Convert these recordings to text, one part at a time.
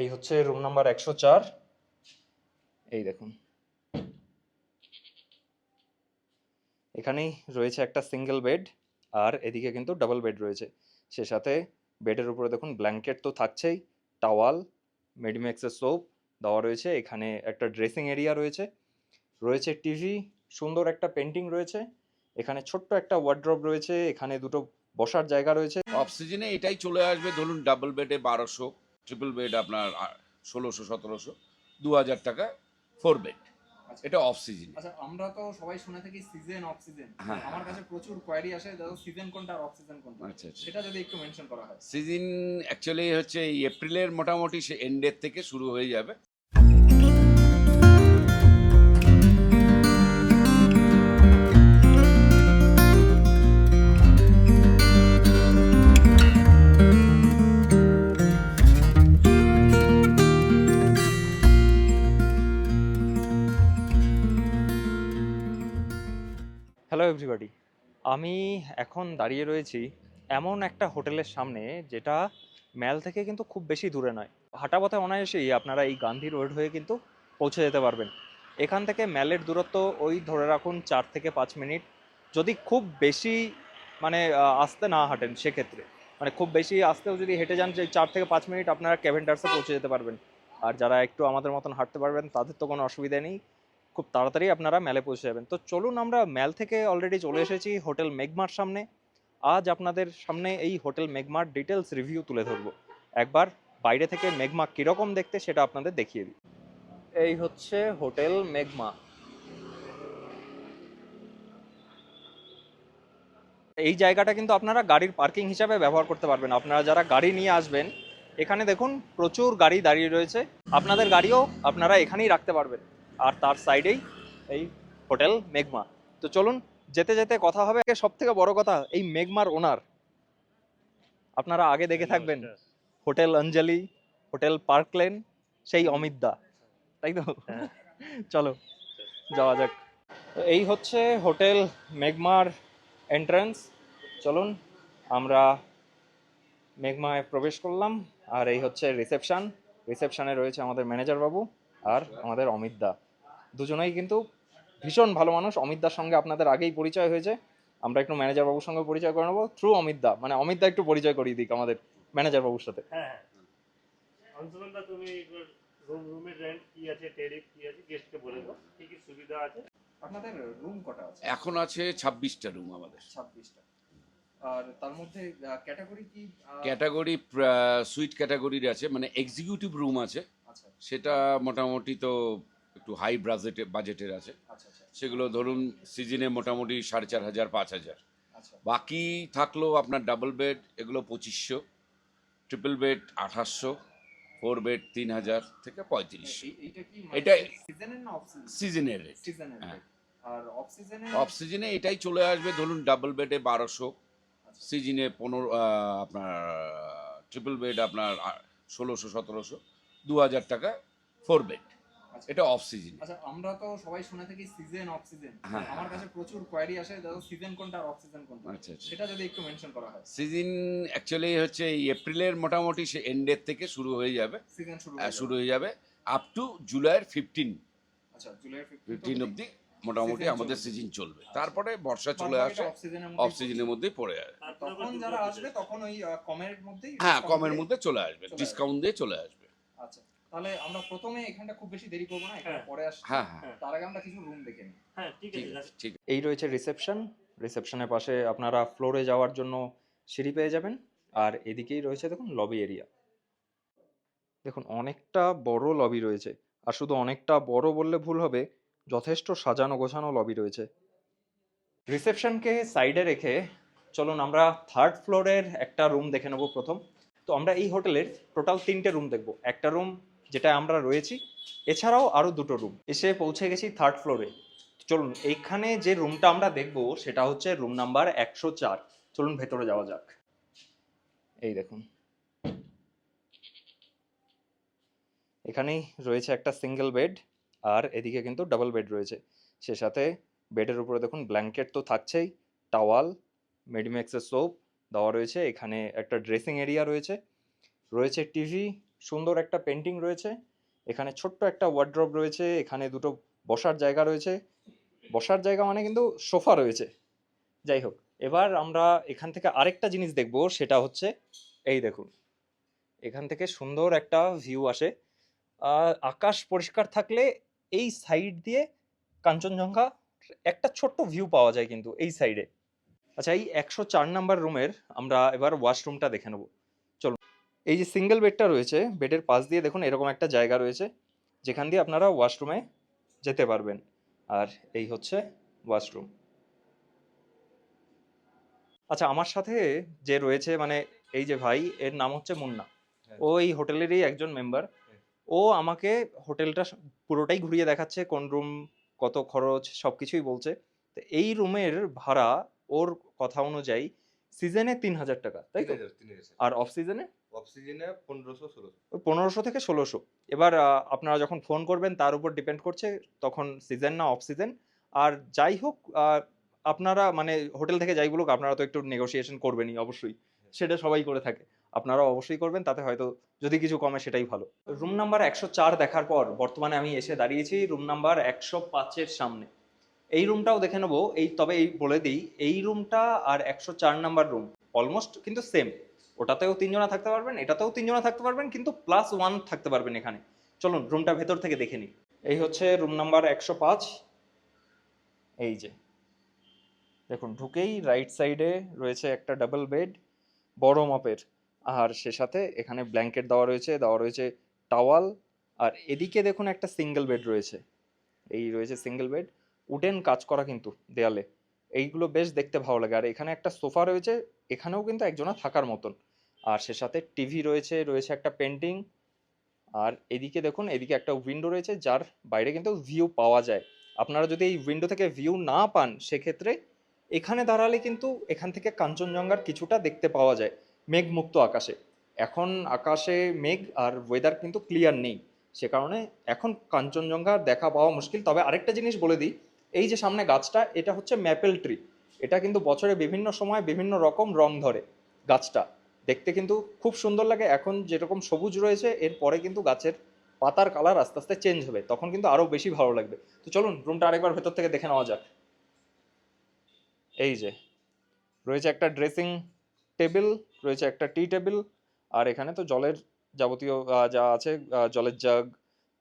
এই হচ্ছে room number 104। এই দেখুন, এখানেই রয়েছে একটা সিঙ্গেল বেড, আর এদিকে কিন্তু ডাবল বেড রয়েছে। সে সাথে বেডের উপরে দেখুন ব্ল্যাঙ্কেট তো থাকছেই, টাওয়াল, মেডিম্যাক্সের সোপ দেওয়া রয়েছে। এখানে একটা ড্রেসিং এরিয়া রয়েছে, রয়েছে টিভি, সুন্দর একটা পেন্টিং রয়েছে। এখানে ছোট্ট একটা ওয়ার্ড্রব রয়েছে, এখানে দুটো বসার জায়গা রয়েছে। অফ সিজনে এটাই চলে আসবে, ধরুন ডাবল বেডে 1200, ট্রিপল বেড আপনার 1600 1700, 2000 টাকা 4 বেড। এটা অফ সিজন। আচ্ছা, আমরা তো সবাই শুনে থাকি সিজন অফ সিজন। হ্যাঁ, আমার কাছে প্রচুর কোয়ারি আসে, দাদা সিজন কোনটা আর অফ সিজন কোনটা, আচ্ছা আচ্ছা। সেটা যদি একটু মেনশন করা হয়। সিজন অ্যাকচুয়ালি হচ্ছে এই এপ্রিলের মোটামুটি সে এন্ডের থেকে শুরু হয়ে যাবে। হ্যালো এভরিবডি, আমি এখন দাঁড়িয়ে রয়েছি এমন একটা হোটেলের সামনে, যেটা ম্যাল থেকে কিন্তু খুব বেশি দূরে নয়। হাঁটা পথে অনায়াসেই আপনারা এই গান্ধী রোড হয়ে কিন্তু পৌঁছে যেতে পারবেন। এখান থেকে ম্যালের দূরত্ব ওই ধরে রাখুন 4 থেকে 5 মিনিট। যদি খুব বেশি মানে আসতে না হাঁটেন সেক্ষেত্রে, মানে খুব বেশি আসতেও যদি হেঁটে যান, যে 4 থেকে 5 মিনিট আপনারা ক্যাভেন্ডার্সে পৌঁছে যেতে পারবেন। আর যারা একটু আমাদের মতন হাঁটতে পারবেন তাদের তো কোনো অসুবিধা নেই, খুব তাড়াতাড়ি আপনারা ম্যালে পৌঁছে যাবেন। তো চলুন, আমরা ম্যাল থেকে অলরেডি চলে এসেছি হোটেল মেঘমার সামনে। আজ আপনাদের সামনে এই হোটেল মেঘমার ডিটেলস রিভিউ তুলে ধরবো। একবার বাইরে থেকে মেঘমা কিরকম দেখতে সেটা আপনাদের দেখিয়ে দিই। এই হচ্ছে হোটেল মেঘমা। এই জায়গাটা কিন্তু আপনারা গাড়ির পার্কিং হিসাবে ব্যবহার করতে পারবেন। আপনারা যারা গাড়ি নিয়ে আসবেন, এখানে দেখুন প্রচুর গাড়ি দাঁড়িয়ে রয়েছে, আপনাদের গাড়িও আপনারা এখানেই রাখতে পারবেন। আর তার সাইডেই এই হোটেল মেঘমা। তো চলুন, যেতে যেতে কথা হবে। সব থেকে বড় কথা, এই মেঘমার ওনার আপনারা আগে দেখে থাকবেন, হোটেল অঞ্জলি, হোটেল পার্কলেন, সেই অমিত দা, তাই তো? চলো যাওয়া যাক। তো এই হচ্ছে হোটেল মেঘমার এন্ট্রান্স। চলুন আমরা মেঘমায় প্রবেশ করলাম। আর এই হচ্ছে রিসেপশন। রিসেপশনে রয়েছে আমাদের ম্যানেজার বাবু আর আমাদের অমিত দা। দুজনেই কিন্তু ভীষণ ভালো মানুষ। অমিত দার সঙ্গে আপনাদের আগেই পরিচয় হয়েছে, আমরা একটু ম্যানেজার বাবুর সঙ্গে পরিচয় করে নেবো থ্রু অমিত দা। মানে অমিত দা একটু পরিচয় করিয়ে দিক আমাদের ম্যানেজার বাবুর সাথে। হ্যাঁ হ্যাঁ, অংশমানদা তুমি রুমের রেন্ট কি আছে, টেরিফ কি আছে, গেস্টকে বলে দাও কি কি সুবিধা আছে। আপনাদের রুম কটা আছে? এখন আছে 26টা রুম আমাদের। 26টা। আর তার মধ্যে ক্যাটাগরি কি? ক্যাটাগরি সুইট ক্যাটাগরির আছে, মানে এক্সিকিউটিভ রুম আছে, আচ্ছা সেটা মোটামুটি তো একটু হাই বাজেটের আছে। আচ্ছা আচ্ছা সেগুলো ধরুন সিজনে মোটামুটি 4500 5000। আচ্ছা। বাকি থাকলো আপনার ডাবল বেড, এগুলো 2500, ট্রিপল বেড 2800, 4 বেড 3000 থেকে 3500। এইটা কি এটা সিজনের না অফ সিজন? সিজনের রেট। সিজনের। হ্যাঁ, আর অফ সিজনে? অফ সিজনে এটাই চলে আসবে, ধরুন ডাবল বেডে 1200, সিজনে 15, আপনার ট্রিপল বেড আপনার 1600 1700, 2000 টাকা 4 বেড। এটা অফ সিজন। আচ্ছা, আমরা তো সবাই শুনে থাকি সিজন অফ সিজন। হ্যাঁ, আমার কাছে প্রচুর কোয়ারি আসে, দাদা সিজন কোনটা আর অফ সিজন কোনটা, আচ্ছা আচ্ছা। সেটা যদি একটু মেনশন করা হয়। সিজন অ্যাকচুয়ালি হচ্ছে এই এপ্রিলের মোটামুটি সে এন্ডের থেকে শুরু হয়ে যাবে, সিজন শুরু হয়ে যাবে আপ টু জুলাইয়ের 15। আচ্ছা, জুলাইয়ের 15 অবধি মোটামুটি আমাদের সিজন চলবে। তারপরে বর্ষা চলে বাদবাকিটা আসে, অফ সিজনের অফ সিজনের মধ্যেই পড়ে যাবে। তখন যারা আসবে তখন ওই কমের মধ্যেই হ্যাঁ, discount কমের দিয়ে- মধ্যে চলে আসবে, চলে ডিসকাউন্ট দিয়ে চলে আসবে। আচ্ছা, তাহলে আমরা প্রথমে এখানটা খুব বেশি দেরি করবো না, এখানে হ্যাঁ। পরে আসছি। হ্যাঁ হ্যাঁ, তার আগে আমরা কিছু রুম দেখে নিই। হ্যাঁ ঠিক ঠিক আছে। আছে, ঠিক আছে। এই রয়েছে রিসেপশন। রিসেপশনের পাশে আপনারা ফ্লোরে যাওয়ার জন্য সিঁড়ি পেয়ে যাবেন। আর এদিকেই রয়েছে দেখুন লবি এরিয়া। দেখুন অনেকটা বড় লবি রয়েছে। আর শুধু অনেকটা বড় বললে ভুল হবে, যথেষ্ট সাজানো গোছানো লবি রয়েছে। রিসেপশনকে সাইডে রেখে চলুন আমরা থার্ড ফ্লোরের একটা রুম দেখে নেব প্রথম। তো আমরা এই হোটেলের টোটাল 3টে রুম দেখব। একটা রুম যেটা আমরা রয়েছি, এছাড়াও আরও 2টো রুম। এসে পৌঁছে গেছি থার্ড ফ্লোরে। চলুন, এইখানে যে রুমটা আমরা দেখব সেটা হচ্ছে রুম নাম্বার 104। চলুন ভেতরে যাওয়া যাক। এই দেখুন, এখানেই রয়েছে একটা সিঙ্গেল বেড, আর এদিকে কিন্তু ডাবল বেড রয়েছে। সে সাথে বেডের উপরে দেখুন ব্ল্যাঙ্কেট তো থাকছেই, টাওয়াল, মেডিম্যাক্সের সোপ দেওয়া রয়েছে। এখানে একটা ড্রেসিং এরিয়া রয়েছে, রয়েছে টিভি, সুন্দর একটা পেন্টিং রয়েছে, এখানে ছোট্ট একটা ওয়ার্ড্রব রয়েছে, এখানে দুটো বসার জায়গা রয়েছে, বসার জায়গা মানে কিন্তু সোফা রয়েছে। যাই হোক, এবার আমরা এখান থেকে আরেকটা জিনিস দেখব, সেটা হচ্ছে এই দেখুন, এখান থেকে সুন্দর একটা ভিউ আসে। আকাশ পরিষ্কার থাকলে এই সাইড দিয়ে কাঞ্চনজঙ্ঘা একটা ছোট্ট ভিউ পাওয়া যায় কিন্তু এই সাইডে। আচ্ছা, এই 104 নাম্বার রুমের আমরা এবার ওয়াশরুমটা দেখে নেব। চলুন। এই যে সিঙ্গেল বেডটা রয়েছে, বেডের পাশ দিয়ে দেখুন এরকম একটা জায়গা রয়েছে যেখান দিয়ে আপনারা ওয়াশরুমে যেতে পারবেন। আর এই হচ্ছে ওয়াশরুম। আচ্ছা, আমার সাথে যে রয়েছে মানে এই যে ভাই, এর নাম হচ্ছে মুন্না। হ্যাঁ। ও এই হোটেলেরই একজন মেম্বার। ও আমাকে হোটেলটা পুরোটাই ঘুরিয়ে দেখাচ্ছে, কোন রুম, কত খরচ, সবকিছুই বলছে। তো এই রুমের ভাড়া ওর কথা অনুযায়ী সিজনে 3000 টাকা, তাই তো? 3000 আর অফ সিজনে অফ সিজনে 1500-1600। 1500 থেকে 1600। এবার আপনারা যখন ফোন করবেন তার উপর ডিপেন্ড করছে তখন সিজন না অফ সিজন। আর যাই হোক, আপনারা মানে হোটেল থেকে যাই বলুক, আপনারা তো একটু নেগোসিয়েশন করবেনই অবশ্যই, সেটা সবাই করে থাকে, আপনারাও অবশ্যই করবেন, তাতে হয়তো যদি কিছু কমে সেটাই ভালো। রুম নাম্বার 104 দেখার পর বর্তমানে আমি এসে দাঁড়িয়েছি রুম নাম্বার 105-এর সামনে। এই রুমটাও দেখে নেবো। তবে এই বলে দিই, এই রুমটা আর 104 নাম্বার রুম অলমোস্ট কিন্তু সেম। ওটাতেও 3 জনা থাকতে পারবেন, এটাতেও 3 জনা থাকতে পারবেন, কিন্তু +1 থাকতে পারবেন এখানে। চলুন রুমটা ভেতর থেকে দেখে নিই। এই হচ্ছে রুম নাম্বার 105। এই যে দেখুন, ঢুকেই রাইট সাইডে রয়েছে একটা ডাবল বেড, বড় মাপের। আর সে সাথে এখানে ব্ল্যাঙ্কেট দেওয়া রয়েছে টাওয়াল। আর এদিকে দেখুন একটা সিঙ্গেল বেড রয়েছে, এই রয়েছে সিঙ্গেল বেড, উডেন কাজ করা কিন্তু দেয়ালে, এইগুলো বেশ দেখতে ভালো লাগে। আর এখানে একটা সোফা রয়েছে, এখানেও কিন্তু একজনা থাকার মতন। আর সে সাথে টিভি রয়েছে একটা পেন্টিং। আর এদিকে দেখুন, এদিকে একটা উইন্ডো রয়েছে যার বাইরে কিন্তু ভিউ পাওয়া যায়। আপনারা যদি এই উইন্ডো থেকে ভিউ না পান, সেক্ষেত্রে এখানে দাঁড়ালে কিন্তু এখান থেকে কাঞ্চনজঙ্ঘার কিছুটা দেখতে পাওয়া যায় মেঘমুক্ত আকাশে। এখন আকাশে মেঘ আর ওয়েদার কিন্তু ক্লিয়ার নেই, সে কারণে এখন কাঞ্চনজঙ্ঘা দেখা পাওয়া মুশকিল। তবে আরেকটা জিনিস বলে দিই, এই যে সামনে গাছটা, এটা হচ্ছে ম্যাপেল ট্রি। এটা কিন্তু বছরে বিভিন্ন সময় বিভিন্ন রকম রং ধরে গাছটা, দেখতে কিন্তু খুব সুন্দর লাগে। এখন যেরকম সবুজ রয়েছে, এরপরে কিন্তু গাছের পাতার কালার আস্তে আস্তে চেঞ্জ হবে, তখন কিন্তু আরো বেশি ভালো লাগবে। তো চলুন রুমটা আরেকবার ভেতর থেকে দেখে নেওয়া যাক। এই যে রয়েছে একটা ড্রেসিং টেবিল, রয়েছে একটা টি টেবিল। আর এখানে তো জলের যাবতীয় যা আছে, জলের জাগ,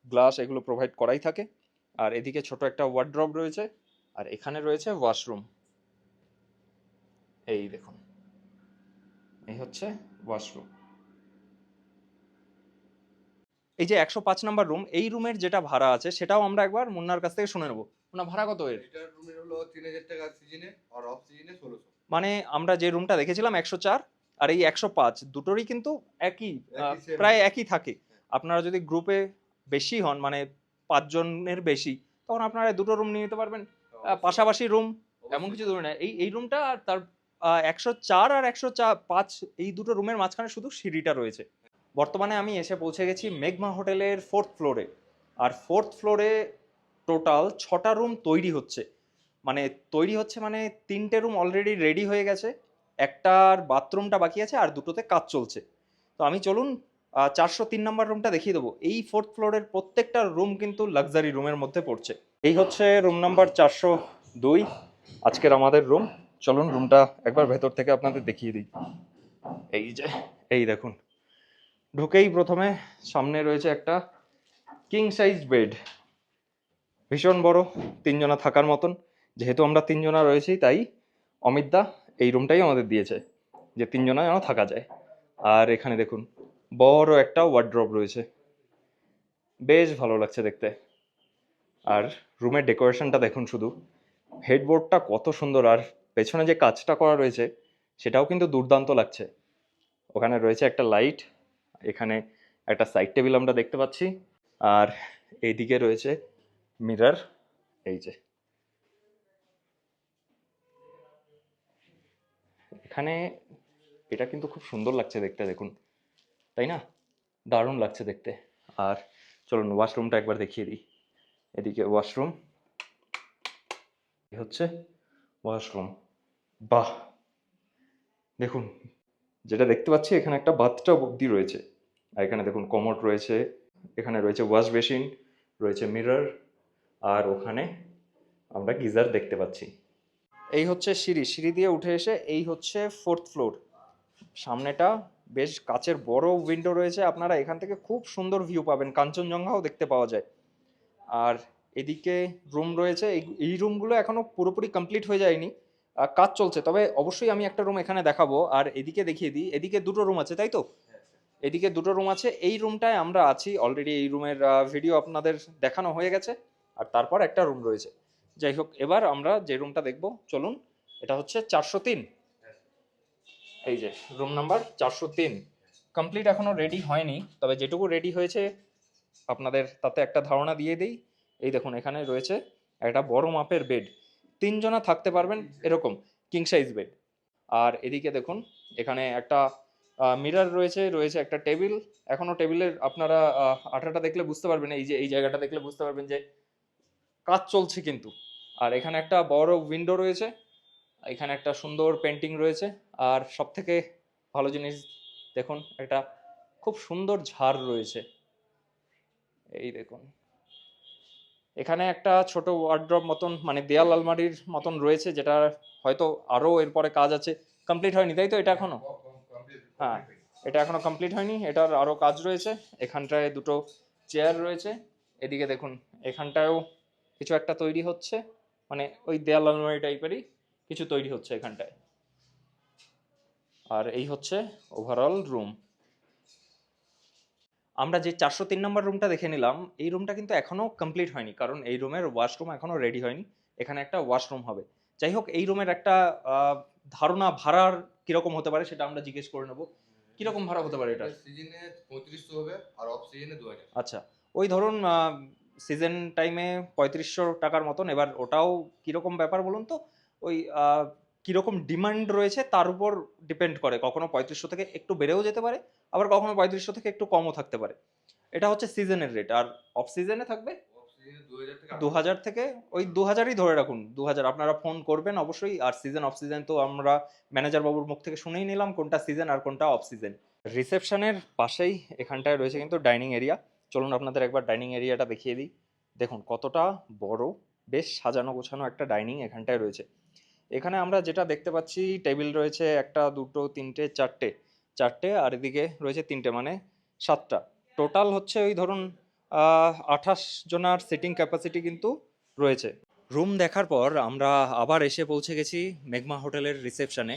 গ্লাস, এগুলো প্রোভাইড করাই থাকে। আর এদিকে ছোট একটা ওয়ার্ড্রব রয়েছে। আর এখানে রয়েছে ওয়াশরুম। এই দেখুন, এই হচ্ছে ওয়াশরুম। এই যে 105 নাম্বার রুম, এই রুমের যেটা ভাড়া আছে সেটাও আমরা একবার মুন্নার কাছ থেকে শুনে নেবো। মুন্না, ভাড়া কত এর? এটার রুমের হলো 3000 টাকা সিজনে, আর অফ সিজনে 1600। মানে আমরা যে রুমটা দেখেছিলাম 104 আর এই 105, দুটোরই কিন্তু একই, একই same। প্রায় একই থাকে। আপনারা যদি গ্রুপে বেশি হন, মানে 5 জনের বেশি, তখন আপনারা দুটো রুম নিয়ে নিতে পারবেন। পাশাপাশি রুম এমন কিছু ধরে না। এই রুমটা আর তার 104 আর 105, এই দুটো রুমের মাঝখানে শুধু সিঁড়িটা রয়েছে। বর্তমানে আমি এসে পৌঁছে গেছি মেঘমা হোটেলের 4th ফ্লোরে। আর 4th ফ্লোরে টোটাল 6টা রুম তৈরি হচ্ছে। মানে 3টে রুম অলরেডি রেডি হয়ে গেছে, একটার বাথরুমটা বাকি আছে, আর দুটোতে কাজ চলছে। তো আমি চলুন 403 নাম্বার রুমটা দেখিয়ে দেবো। এই 4th ফ্লোরের প্রত্যেকটা রুম কিন্তু লাক্সারি রুমের মধ্যে পড়ছে। এই হচ্ছে রুম নাম্বার 402, আজকের আমাদের রুম। চলুন রুমটা একবার ভেতর থেকে আপনাদের দেখিয়ে দিই। এই যে, এই দেখুন, ঢুকেই প্রথমে সামনে রয়েছে একটা কিং সাইজ বেড, ভীষণ বড়, 3 জনা থাকার মতন। যেহেতু আমরা 3 জনা রয়েছি, তাই অমিত দা এই রুমটাই আমাদের দিয়েছে যে 3 জনা যেন থাকা যায়। আর এখানে দেখুন বড় একটা ওয়ার্ড্রব রয়েছে, বেশ ভালো লাগছে দেখতে। আর রুমের ডেকোরেশনটা দেখুন শুধু, হেডবোর্ডটা কত সুন্দর, আর পেছনে যে কাজটা করা রয়েছে সেটাও কিন্তু দুর্দান্ত লাগছে। ওখানে রয়েছে একটা লাইট, এখানে একটা সাইড টেবিল আমরা দেখতে পাচ্ছি। আর এইদিকে রয়েছে মিরর। এই যে এখানে, এটা কিন্তু খুব সুন্দর লাগছে দেখতে, দেখুন, তাই না? দারুণ লাগছে দেখতে। আর চলুন ওয়াশরুমটা একবার দেখিয়ে দিই। এদিকে ওয়াশরুম, এই হচ্ছে ওয়াশরুম। বাহ, দেখুন, যেটা দেখতে পাচ্ছি এখানে একটা বাথটাব অব্দি রয়েছে। আর এখানে দেখুন কমোড রয়েছে, এখানে রয়েছে ওয়াশ বেসিন, রয়েছে মিরর, আর ওখানে আমরা গিজার দেখতে পাচ্ছি। এই হচ্ছে সিঁড়ি, সিঁড়ি দিয়ে উঠে এসে এই হচ্ছে 4th ফ্লোর। সামনেটা বেশ কাচের বড় উইন্ডো রয়েছে, আপনারা এখান থেকে খুব সুন্দর ভিউ পাবেন, কাঞ্চনজঙ্ঘাও দেখতে পাওয়া যায়। আর এদিকে রুম রয়েছে, এই রুমগুলো এখনো পুরোপুরি কমপ্লিট হয়ে যায়নি, কাজ চলছে, তবে অবশ্যই আমি একটা রুম এখানে দেখাবো। আর এদিকে দেখিয়ে দিই, এদিকে দুটো রুম আছে তাই তো? এদিকে দুটো রুম আছে, এই রুমটায় আমরা আছি অলরেডি, এই রুমের ভিডিও আপনাদের দেখানো হয়ে গেছে। আর তারপর একটা রুম রয়েছে। যাই হোক, এবার আমরা যে রুমটা দেখব চলুন, এটা হচ্ছে 403। এই যে রুম নাম্বার 403, কমপ্লিট এখনো রেডি হয়নি, তবে যেটুকু রেডি হয়েছে আপনাদের তাতে একটা ধারণা দিয়ে দিই। এই দেখুন এখানে রয়েছে একটা বড় মাপের বেড, 3 জনা থাকতে পারবেন এরকম কিং সাইজ বেড। আর এদিকে দেখুন এখানে একটা মিরর রয়েছে, রয়েছে একটা টেবিল। এখনো টেবিলের আপনারা আঠাটা দেখলে বুঝতে পারবেন, এই যে এই জায়গাটা দেখলে বুঝতে পারবেন যে কাজ চলছে কিন্তু। আর এখানে একটা বড় উইন্ডো রয়েছে, এখানে একটা সুন্দর পেন্টিং রয়েছে। আর সব থেকে ভালো জিনিস দেখুন, একটা খুব সুন্দর ঝাড় রয়েছে, এই দেখুন। এখানে একটা ছোট ওয়ার্ড্রপ মতন, মানে দেয়াল আলমারির মতন রয়েছে, যেটা হয়তো আরো এরপরে কাজ আছে, কমপ্লিট হয়নি তাই তো এটা এখনো? হ্যাঁ, এটা এখনো কমপ্লিট হয়নি, এটার আরো কাজ রয়েছে। এখানটায় দুটো চেয়ার রয়েছে, এদিকে দেখুন এখানটায়ও কিছু একটা তৈরি হচ্ছে, মানে ওই দেয়াল আলমারি টাইপেরই কিছু তৈরি হচ্ছে এখানটায়। আর এই হচ্ছে ওভারঅল রুম। আমরা যে 403 নম্বর রুমটা দেখে নিলাম, এই রুমটা কিন্তু এখনো কমপ্লিট হয়নি, কারণ এই রুমের ওয়াশরুম এখনো রেডি হয়নি। এখানে একটা ওয়াশরুম হবে। যাই হোক, এই রুমের একটা ধারণা ভাড়ার কিরকম হতে পারে সেটা আমরা জিজ্ঞেস করে নেব। কিরকম ভাড়া হতে পারে এটা? সিজনে 3500 হবে আর অফ সিজনে 2000। আচ্ছা, ওই ধরুন সিজন টাইমে 3500 টাকার মতন। এবার ওটাও কিরকম ব্যাপার বলুন তো, ওই কিরকম ডিমান্ড রয়েছে তার উপর ডিপেন্ড করে, কখনো 3500 থেকে একটু বেড়েও যেতে পারে, আবার কখনো 3500 থেকে একটু কমও থাকতে পারে। এটা হচ্ছে সিজনের রেট। আর অফ সিজনে থাকবে অফ সিজনে 2000 থেকে 2000 থেকে, ওই 2000ই ধরে রাখুন, 2000। আপনারা ফোন করবেন অবশ্যই। আর সিজন অফ সিজন তো আমরা ম্যানেজার বাবুর মুখ থেকে শুনেই নিলাম কোনটা সিজন আর কোনটা অফ সিজন। রিসেপশনের পাশেই এখানটায় রয়েছে কিন্তু ডাইনিং এরিয়া। চলুন আপনাদের একবার ডাইনিং এরিয়াটা দেখিয়ে দিই। দেখুন কতটা বড়, বেশ সাজানো গোছানো একটা ডাইনিং এখানটায় রয়েছে। এখানে আমরা যেটা দেখতে পাচ্ছি, টেবিল রয়েছে একটা, দুটো, তিনটে, চারটে, চারটে, আর এদিকে রয়েছে তিনটে, মানে 7টা। টোটাল হচ্ছে ওই ধরুন 28 জনার সিটিং ক্যাপাসিটি কিন্তু রয়েছে। রুম দেখার পর আমরা আবার এসে পৌঁছে গেছি মেঘমা হোটেলের রিসেপশনে।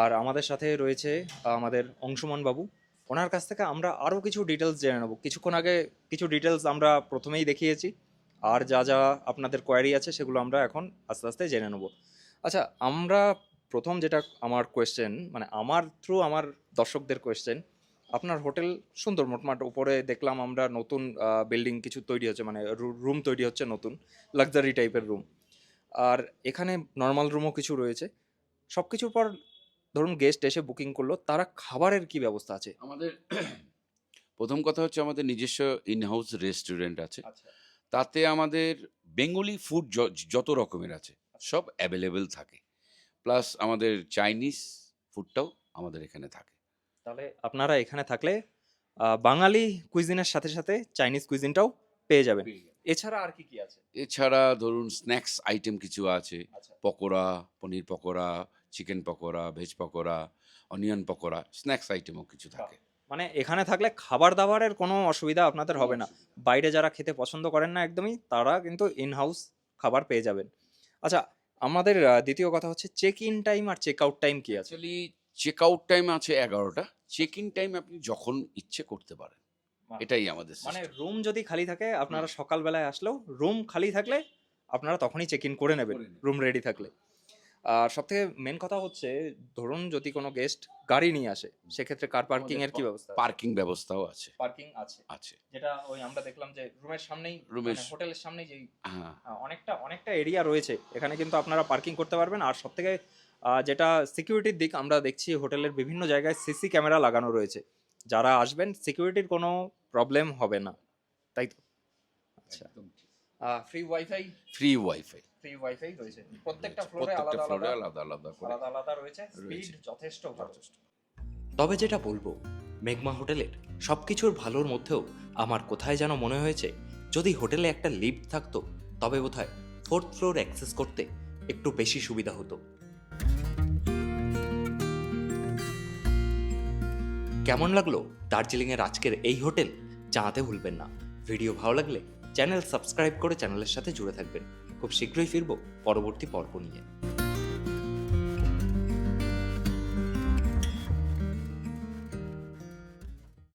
আর আমাদের সাথে রয়েছে আমাদের অংশুমান বাবু। ওনার কাছ থেকে আমরা আরও কিছু ডিটেলস জেনে নেব। কিছুক্ষণ আগে কিছু ডিটেলস আমরা প্রথমেই দেখিয়েছি, আর যা যা আপনাদের কোয়ারি আছে সেগুলো আমরা এখন আস্তে আস্তে জেনে নেব। আচ্ছা, আমরা প্রথম যেটা আমার কোয়েশ্চেন, মানে আমার থ্রু আমার দর্শকদের কোয়েশ্চেন, আপনার হোটেল সুন্দর, মোটমাট উপরে দেখলাম আমরা নতুন বিল্ডিং কিছু তৈরি হচ্ছে, মানে রুম তৈরি হচ্ছে নতুন, লাক্সারি টাইপের রুম। আর এখানে নর্মাল রুমও কিছু রয়েছে। সব কিছুর পর ধরুন গেস্ট এসে বুকিং করলো, তারা খাবারের কি ব্যবস্থা আছে? আমাদের প্রথম কথা হচ্ছে আমাদের নিজস্ব ইনহাউস রেস্টুরেন্ট আছে। তাতে আমাদের বেঙ্গলি ফুড যত রকমের আছে সব অ্যাভেলেবেল থাকে, প্লাস আমাদের চাইনিজ ফুডটাও আমাদের এখানে থাকে। তাহলে আপনারা এখানে থাকলে বাঙালি কুইজিনের সাথে সাথে চাইনিজ কুইজিনটাও পেয়ে যাবেন। এছাড়া আর কি কি আছে? এছাড়া ধরুন স্ন্যাক্স আইটেম কিছু আছে, আচ্ছা, pakora, paneer pakora, chicken pakora, veg pakora, onion pakora, snacks আইটেমও কিছু থাকে। মানে এখানে থাকলে খাবার দাবারের কোনো অসুবিধা আপনাদের হবে না। বাইরে যারা খেতে পছন্দ করেন না একদমই, তারা কিন্তু ইন হাউস খাবার পেয়ে যাবেন। আচ্ছা, আমাদের দ্বিতীয় কথা হচ্ছে চেক ইন টাইম আর চেক আউট টাইম কি আছে? অ্যাকচুয়ালি চেক আউট টাইম আছে 11টা, চেক ইন টাইম আপনি যখন ইচ্ছে করতে পারেন, এটাই আমাদের মানে system। রুম যদি খালি থাকে, আপনারা সকালবেলায় আসলেও রুম খালি থাকলে আপনারা তখনই চেক ইন করে নেবেন, রুম রেডি থাকলে। আর সব থেকে মেন কথা হচ্ছে, ধরুন যদি কোনো গেস্ট গাড়ি নিয়ে আসে, সেক্ষেত্রে কার পার্কিং এর কি ব্যবস্থা? পার্কিং ব্যবস্থাও আছে। পার্কিং আছে, আছে যেটা ওই আমরা দেখলাম যে রুমের সামনেই, রুমের হোটেলের সামনেই যেই হ্যাঁ অনেকটা অনেকটা এরিয়া রয়েছে, এখানে কিন্তু আপনারা পার্কিং করতে পারবেন। আর সব থেকে যেটা সিকিউরিটির দিক, আমরা দেখছি হোটেলের বিভিন্ন জায়গায় সিসি ক্যামেরা লাগানো রয়েছে, যারা আসবেন সিকিউরিটির কোনো প্রবলেম হবে না, তাই তো? আচ্ছা, free wifi? Free wifi free wifi রয়েছে প্রত্যেকটা ফ্লোরে, প্রত্যেকটা আলাদা ফ্লোরে আলাদা আলাদা আলাদা করে আলাদা আলাদা রয়েছে। স্পিড রয়েছে। যথেষ্ট ভালো। তবে যেটা বলবো, মেঘমা হোটেলের সব কিছুর ভালোর মধ্যেও আমার কোথায় যেন মনে হয়েছে যদি হোটেলে একটা লিফট থাকতো তবে বোধহয় 4th ফ্লোর অ্যাক্সেস করতে একটু বেশি সুবিধা হতো। কেমন লাগলো দার্জিলিংয়ের আজকের এই হোটেল জানাতে ভুলবেন না। ভিডিও ভালো লাগলে চ্যানেল সাবস্ক্রাইব করে চ্যানেলের সাথে জুড়ে থাকবেন। খুব শীঘ্রই ফিরবো পরবর্তী পর্ব নিয়ে।